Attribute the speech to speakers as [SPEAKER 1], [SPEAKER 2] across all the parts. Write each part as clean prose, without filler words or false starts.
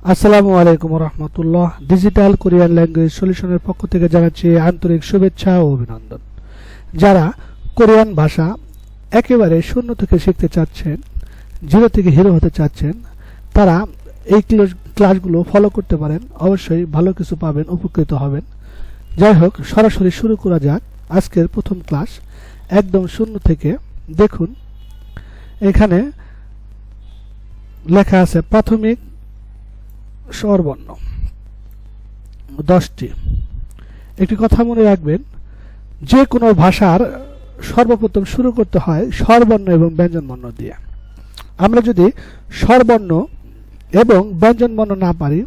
[SPEAKER 1] আসসালামু আলাইকুম রহমতুল্লাহ। Digital Korean language সলিউশনের পক্ষ থেকে জানাচ্ছি আন্তরিক শুভেচ্ছা ও অভিনন্দন। যারা কোরিয়ান ভাষা একেবারে শূন্য থেকে শিখতে চাচ্ছেন, জিরো থেকে হিরো হতে চাচ্ছেন, তারা এই ক্লাসগুলো ফলো করতে পারেন। অবশ্যই ভালো কিছু পাবেন, উপকৃত হবেন। যাই হোক, সরাসরি শুরু করা যাক আজকের প্রথম ক্লাস একদম শূন্য থেকে। দেখুন, এখানে লেখা আছে প্রাথমিক স্বরবর্ণ 10টি। একটি কথা মনে রাখবেন, যে কোনো ভাষার সর্বপ্রথম শুরু করতে হয় স্বরবর্ণ এবং ব্যঞ্জনবর্ণ দিয়ে। আমরা যদি স্বরবর্ণ এবং ব্যঞ্জনবর্ণ না পারি,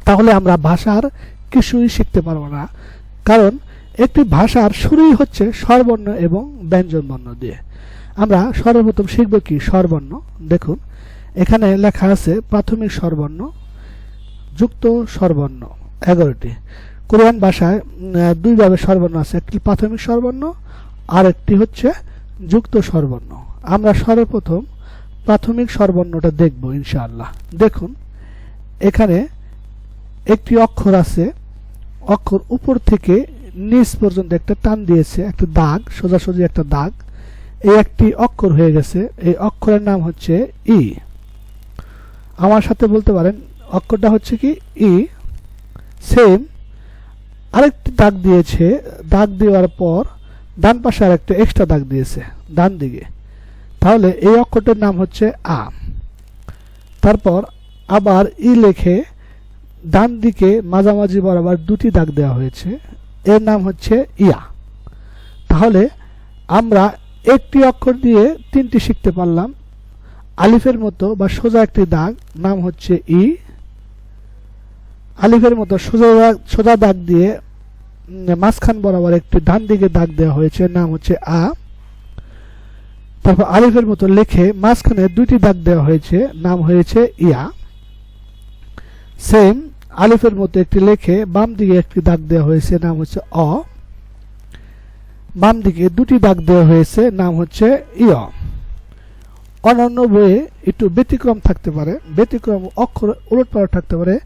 [SPEAKER 1] তাহলে আমরা ভাষার কিছুই শিখতে পারবো না। কারণ একটি ভাষার শুরুই হচ্ছে স্বরবর্ণ এবং ব্যঞ্জনবর্ণ দিয়ে। আমরা সর্বপ্রথম শিখব কি? স্বরবর্ণ। দেখুন, এখানে লেখা আছে প্রাথমিক স্বরবর্ণ, যুক্ত স্বরবর্ণ 11টি। কোরিয়ান ভাষায় দুইভাবে স্বরবর্ণ আছে, একটি প্রাথমিক স্বরবর্ণ আর একটি হচ্ছে যুক্ত স্বরবর্ণ। আমরা সর্বপ্রথম প্রাথমিক স্বরবর্ণটা দেখব ইনশাআল্লাহ। দেখুন, এখানে একটি অক্ষর আছে, অক্ষর উপর থেকে নিচ পর্যন্ত একটা টান দিয়েছে, একটা দাগ, সোজাসুজি একটা দাগ। এই একটি অক্ষর হয়ে গেছে, এই অক্ষরের নাম হচ্ছে ই। আমার সাথে বলতে পারেন, অক্ষরটা হচ্ছে কি? ই। সেম আরেকটি দাগ দিয়েছে, দাগ দেওয়ার পর ডান পাশে আরেকটা এক্সট্রা দাগ দিয়েছে ডান দিকে, তাহলে এই অক্ষরটার নাম হচ্ছে আ। তারপর আবার ই লেখে ডান দিকে মাঝামাঝি বরাবর দুটি দাগ দেওয়া হয়েছে, এর নাম হচ্ছে ইয়া। তাহলে আমরা একটি অক্ষর দিয়ে তিনটি শিখতে পারলাম। আলিফের মতো বা সোজা একটি দাগ, নাম হচ্ছে ই। আলিফের মতো সোজা দাগ দিয়ে মাঝখান বরাবর একটি ডান দিকে দাগ দেওয়া হয়েছে, নাম হচ্ছে আ। তারপর আলিফের মতো লিখে মাঝখানে দুইটি দাগ দেওয়া হয়েছে, নাম হয়েছে ইয়া। সেম আলিফের মতো একটি লিখে বাম দিকে একটি দাগ দেওয়া হয়েছে, নাম হচ্ছে অ। বাম দিকে দুটি দাগ দেওয়া হয়েছে, নাম হচ্ছে ইয়। অন্যান্য বইয়ে একটু ব্যতিক্রম থাকতে পারে, ব্যতিক্রম অক্ষর উলটপালট থাকতে পারে।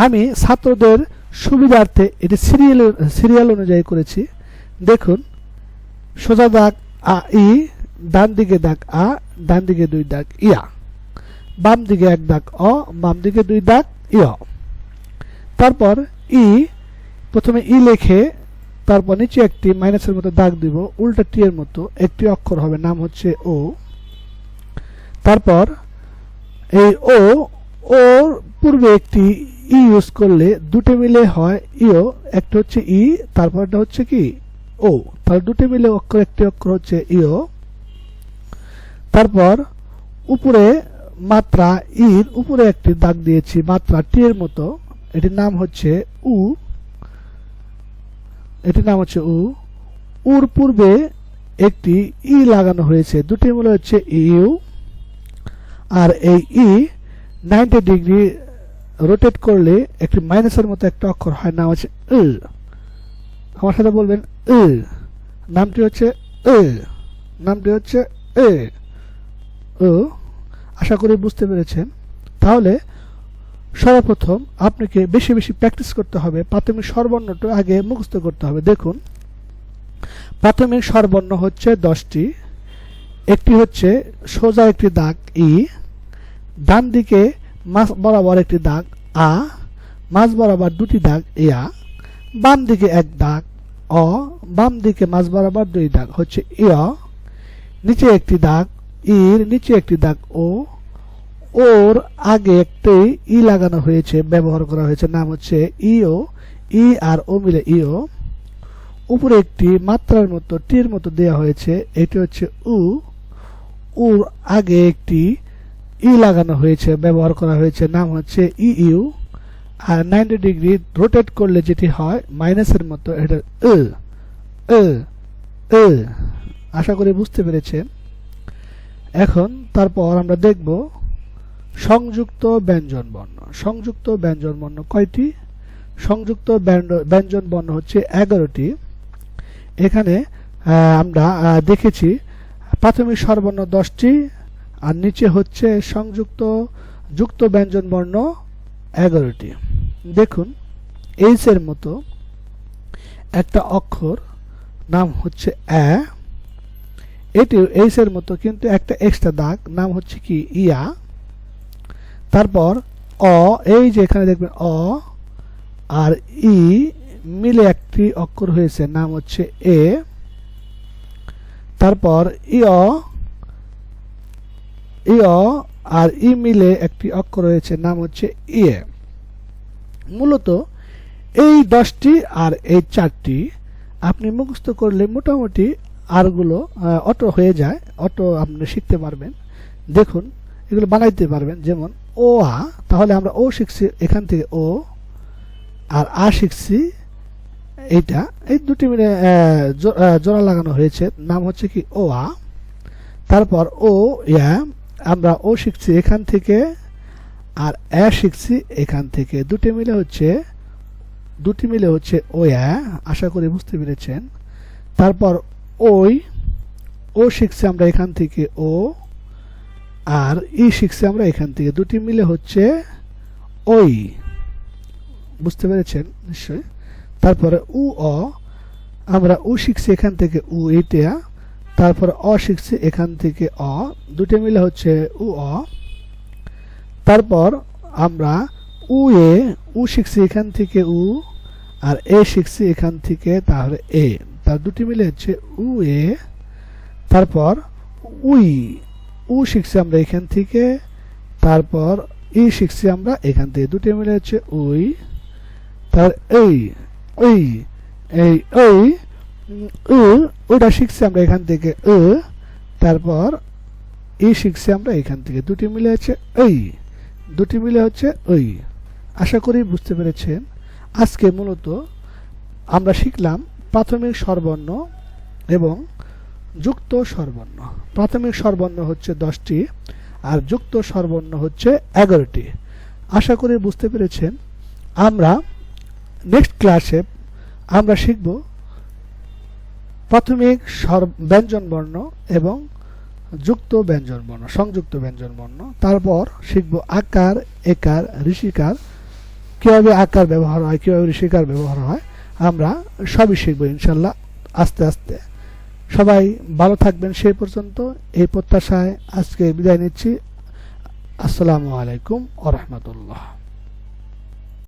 [SPEAKER 1] আমি ছাত্রদের সুবিধার্থে এটি সিরিয়াল অনুযায়ী করেছি। দেখুন, সোজা দাগ আ ই, ডান দিকে দাগ আ, ডান দিকে দুই দাগ ইয়া, বাম দিকে এক দাগ অ, বাম দিকে দুই দাগ ইয়। তারপর ই, প্রথমে ই লেখে তারপর নিচে একটি মাইনাসের মতো দাগ দিব, উল্টা টি এর মতো একটি অক্ষর হবে, নাম হচ্ছে ও। তারপর এই ওর পূর্বে একটি ই ইউজ করলে দুটো মিলে হয় ইও, একটা হচ্ছে ই, তারপরটা হচ্ছে কি ও, তাহলে দুটো মিলে অক্ষর, একটি অক্ষর হচ্ছে ইও। তারপর উপরে মাত্রা ইর উপরে একটি দাগ দিয়েছি, মাত্রা টি এর মতো, এটির নাম হচ্ছে উ। এটির নাম হচ্ছে উ। উর পূর্বে একটি ই লাগানো হয়েছে, দুটি মিলে হচ্ছে ইউ। আর এই ই 90 ডিগ্রি রোটেট করলে একটি মাইনাসের মতো একটা অক্ষর হয়, নাম হচ্ছে উ। আমার সাথে বলবেন উ। নামটি হচ্ছে উ, নামটি হচ্ছে এ ও। আশা করি বুঝতে পেরেছেন। তাহলে সর্বপ্রথম আপনাকে বেশি বেশি প্র্যাকটিস করতে হবে, প্রাথমিক স্বরবর্ণটা আগে মুখস্থ করতে হবে। দেখুন, প্রাথমিক স্বরবর্ণ হচ্ছে 10টি। একটি হচ্ছে সোজা একটি দাগ ই, ডান দিকে মাঝ বরাবর একটি দাগ আ, মাঝ বরাবর দুটি দাগ ইয়া, বাম দিকে এক দাগ অ, বাম দিকে মাঝ বরাবর দুই দাগ হচ্ছে ইয়, নিচে একটি দাগ ইর, নিচে একটি দাগ ও, ওর আগে একটি ই লাগানো হয়েছে, ব্যবহার করা হয়েছে, নাম হচ্ছে ইও। ই আর ও মিলে ইও। উপরে একটি মাত্রার মতো টির মতো দেওয়া হয়েছে, এটি হচ্ছে উ। উর আগে একটি ই লাগানো হয়েছে, ব্যবহার করা হয়েছে, নাম হচ্ছে ইউ। আর 90 ডিগ্রি রোটেট করলে যেটি হয় মাইনাসের মতো, এটা উ উ উ। আশা করি বুঝতে পেরেছেন। এখন তারপর আমরা দেখব সংযুক্ত ব্যঞ্জন বর্ণ। সংযুক্ত ব্যঞ্জন বর্ণ কয়টি? সংযুক্ত ব্যঞ্জন বর্ণ হচ্ছে 11টি। এখানে আমরা দেখেছি প্রাথমিক স্বরবর্ণ 10টি, আর নিচে হচ্ছে যুক্ত ব্যঞ্জন বর্ণ 11টি। দেখুন এইচ এর মতো একটা অক্ষর নাম হচ্ছে অ্যা, এটিও এইচ এর মতো কিন্তু একটা এক্সট্রা দাগ নাম হচ্ছে কি ইয়া। তারপর অ, এই যে এখানে দেখবেন অ আর ই মিলে একটি অক্ষর হয়েছে নাম হচ্ছে এ। তারপর ইয় আর ই মিলে একটি অক্ষর হয়েছে নাম হচ্ছে ইয়ে। মূলত এই 10টি আর এই 4টি আপনি মুখস্থ করলে মোটামুটি আরগুলো অটো হয়ে যায়, অটো আপনি শিখতে পারবেন। দেখুন এগুলো বানাইতে পারবেন। যেমন ও আ, তাহলে আমরা ও শিখছি এখান থেকে ও, আর আ শিখছি এইটা, এই দুটি মিলে জোড়া লাগানো হয়েছে নাম হচ্ছে কি ও আ। তারপর ও ইয়া, আমরা ও শিখছি এখান থেকে আর এ শিখছি এখান থেকে, দুটি মিলে হচ্ছে ও ইয়া। আশা করি বুঝতে পেরেছেন। তারপর ওই, ও শিখছি আমরা এখান থেকে ও, আর ই শিখছি আমরা এখান থেকে, দুটি মিলে হচ্ছে ওই। বুঝতে পেরেছেন নিশ্চয়। তারপরে উ অ, আমরা উ শিখছি এখান থেকে উ, এইটা। তারপর অ শিখছি এখান থেকে অ, দুটি মিলে হচ্ছে উ অ। তারপর আমরা উ এ, উ শিখছি এখান থেকে উ, আর এ শিখছি এখান থেকে, তাহলে এ, তার দুটি মিলে হচ্ছে উ এ। তারপর উই, উ শিখছি আমরা এখান থেকে, তারপর ই শিখছি আমরা এখান থেকে, দুটি মিলে হচ্ছে উই। তার এই ওইটা শিখছি আমরা এখান থেকে ও, তারপর ই শিখছি আমরা এখান থেকে, দুটি মিলে হচ্ছে ওই। আশা করি বুঝতে পেরেছেন। আজকে মূলত আমরা শিখলাম প্রাথমিক স্বরবর্ণ এবং যুক্ত স্বরবর্ণ। প্রাথমিক স্বরবর্ণ হচ্ছে 10টি আর যুক্ত স্বরবর্ণ হচ্ছে 11টি। আশা করি বুঝতে পেরেছেন। আমরা নেক্সট ক্লাসে আমরা শিখব প্রাথমিক ব্যঞ্জন বর্ণ এবং যুক্ত ব্যঞ্জন বর্ণ, সংযুক্ত ব্যঞ্জন বর্ণ। তারপর শিখব আকার, একার, ঋষিকার, কিভাবে আকার ব্যবহার হয়, কিভাবে ঋষিকার ব্যবহার হয়, আমরা সবই শিখব ইনশাল্লাহ আস্তে আস্তে। সবাই ভালো থাকবেন সেই পর্যন্ত এই প্রত্যাশায় আজকে বিদায় নিচ্ছি। আসসালামু আলাইকুম ওয়া রাহমাতুল্লাহ।